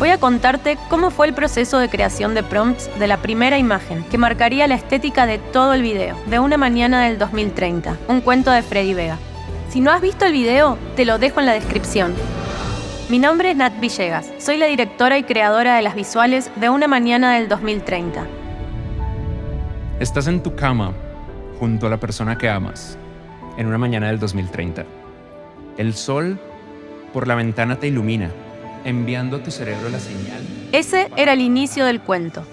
voy a contarte cómo fue el proceso de creación de prompts de la primera imagen, que marcaría la estética de todo el video, de una mañana del 2030, un cuento de Freddy Vega. Si no has visto el video, te lo dejo en la descripción. Mi nombre es Nat Villegas, soy la directora y creadora de las visuales de Una mañana del 2030. Estás en tu cama, junto a la persona que amas, en una mañana del 2030. El sol por la ventana te ilumina, enviando a tu cerebro la señal. Ese era el inicio del cuento.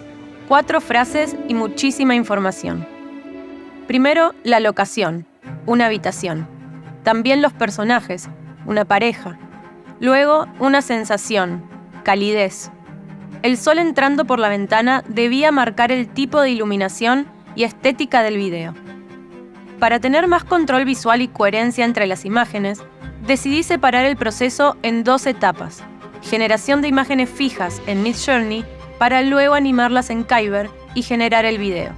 4 frases y muchísima información. Primero, la locación, una habitación. También los personajes, una pareja. Luego, una sensación, calidez. El sol entrando por la ventana debía marcar el tipo de iluminación y estética del video. Para tener más control visual y coherencia entre las imágenes, decidí separar el proceso en 2 etapas. Generación de imágenes fijas en Midjourney para luego animarlas en Kyber y generar el video.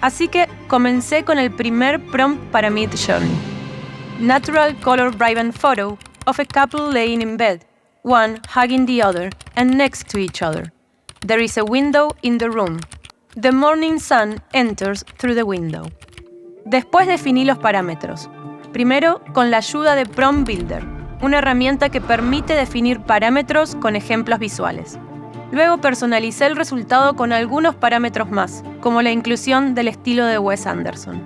Así que comencé con el primer prompt para Midjourney. Natural color vibrant photo of a couple laying in bed, one hugging the other and next to each other. There is a window in the room. The morning sun enters through the window. Después definí los parámetros. Primero, con la ayuda de Prompt Builder, una herramienta que permite definir parámetros con ejemplos visuales. Luego personalicé el resultado con algunos parámetros más, como la inclusión del estilo de Wes Anderson.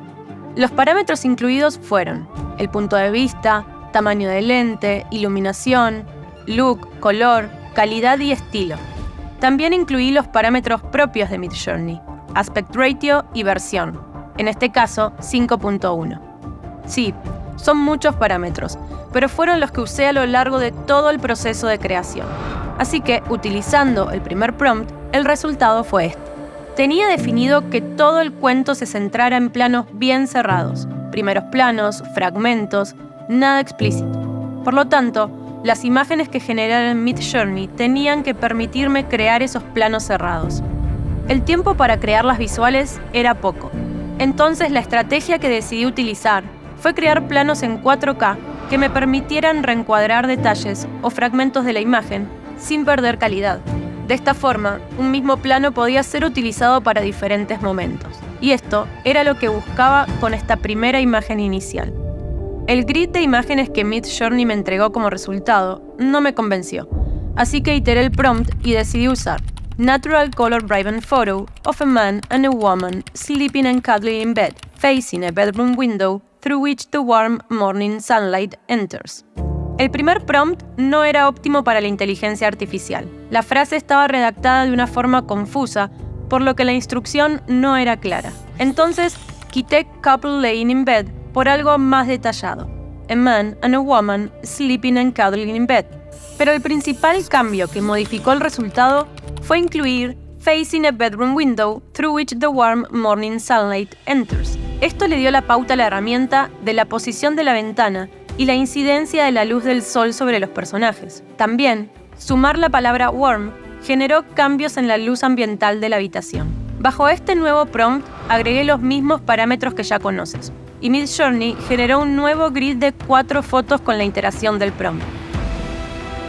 Los parámetros incluidos fueron el punto de vista, tamaño de lente, iluminación, look, color, calidad y estilo. También incluí los parámetros propios de Midjourney, aspect ratio y versión, en este caso 5.1. Sí, son muchos parámetros, pero fueron los que usé a lo largo de todo el proceso de creación. Así que, utilizando el primer prompt, el resultado fue este. Tenía definido que todo el cuento se centrara en planos bien cerrados, primeros planos, fragmentos, nada explícito. Por lo tanto, las imágenes que generara en Midjourney tenían que permitirme crear esos planos cerrados. El tiempo para crear las visuales era poco. Entonces, la estrategia que decidí utilizar fue crear planos en 4K que me permitieran reencuadrar detalles o fragmentos de la imagen sin perder calidad. De esta forma, un mismo plano podía ser utilizado para diferentes momentos. Y esto era lo que buscaba con esta primera imagen inicial. El grid de imágenes que Midjourney me entregó como resultado no me convenció, así que iteré el prompt y decidí usar Natural color vibrant photo of a man and a woman sleeping and cuddling in bed, facing a bedroom window through which the warm morning sunlight enters. El primer prompt no era óptimo para la inteligencia artificial. La frase estaba redactada de una forma confusa, por lo que la instrucción no era clara. Entonces, quité couple laying in bed por algo más detallado. A man and a woman sleeping and cuddling in bed. Pero el principal cambio que modificó el resultado fue incluir facing a bedroom window through which the warm morning sunlight enters. Esto le dio la pauta a la herramienta de la posición de la ventana y la incidencia de la luz del sol sobre los personajes. También, sumar la palabra warm generó cambios en la luz ambiental de la habitación. Bajo este nuevo prompt, agregué los mismos parámetros que ya conoces, y Midjourney generó un nuevo grid de 4 fotos con la iteración del prompt.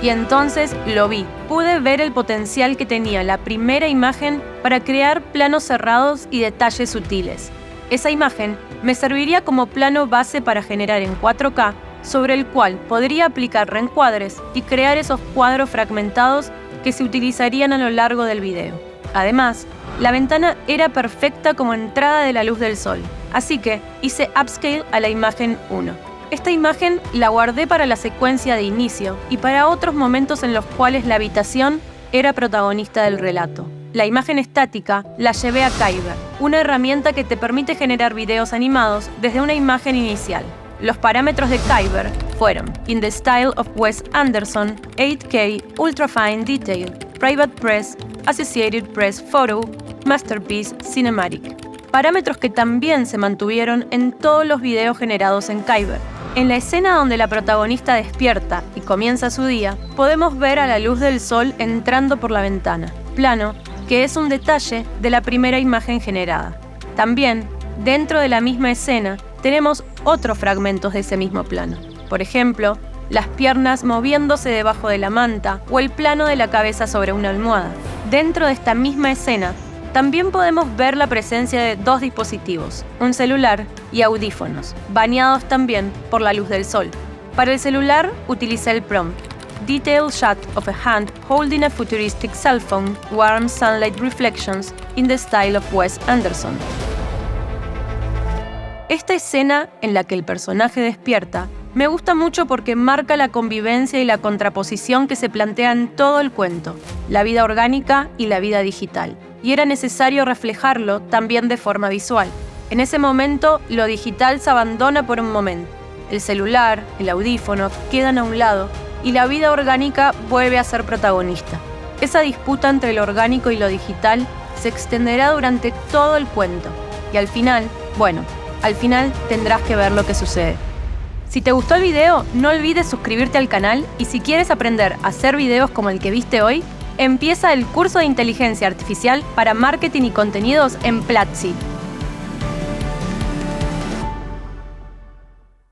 Y entonces lo vi. Pude ver el potencial que tenía la primera imagen para crear planos cerrados y detalles sutiles. Esa imagen me serviría como plano base para generar en 4K, sobre el cual podría aplicar reencuadres y crear esos cuadros fragmentados que se utilizarían a lo largo del video. Además, la ventana era perfecta como entrada de la luz del sol, así que hice upscale a la imagen 1. Esta imagen la guardé para la secuencia de inicio y para otros momentos en los cuales la habitación era protagonista del relato. La imagen estática la llevé a Kyber, una herramienta que te permite generar videos animados desde una imagen inicial. Los parámetros de Kyber fueron In the Style of Wes Anderson, 8K, Ultra Fine Detail, Private Press, Associated Press Photo, Masterpiece Cinematic. Parámetros que también se mantuvieron en todos los videos generados en Kyber. En la escena donde la protagonista despierta y comienza su día, podemos ver a la luz del sol entrando por la ventana, plano que es un detalle de la primera imagen generada. También, dentro de la misma escena, tenemos otros fragmentos de ese mismo plano. Por ejemplo, las piernas moviéndose debajo de la manta o el plano de la cabeza sobre una almohada. Dentro de esta misma escena, también podemos ver la presencia de dos dispositivos, un celular y audífonos, bañados también por la luz del sol. Para el celular utilicé el prompt "Detailed shot of a hand holding a futuristic cell phone, warm sunlight reflections in the style of Wes Anderson". Esta escena en la que el personaje despierta me gusta mucho porque marca la convivencia y la contraposición que se plantea en todo el cuento, la vida orgánica y la vida digital, y era necesario reflejarlo también de forma visual. En ese momento, lo digital se abandona por un momento. El celular, el audífono quedan a un lado y la vida orgánica vuelve a ser protagonista. Esa disputa entre lo orgánico y lo digital se extenderá durante todo el cuento y al final tendrás que ver lo que sucede. Si te gustó el video, no olvides suscribirte al canal y si quieres aprender a hacer videos como el que viste hoy, empieza el curso de inteligencia artificial para marketing y contenidos en Platzi.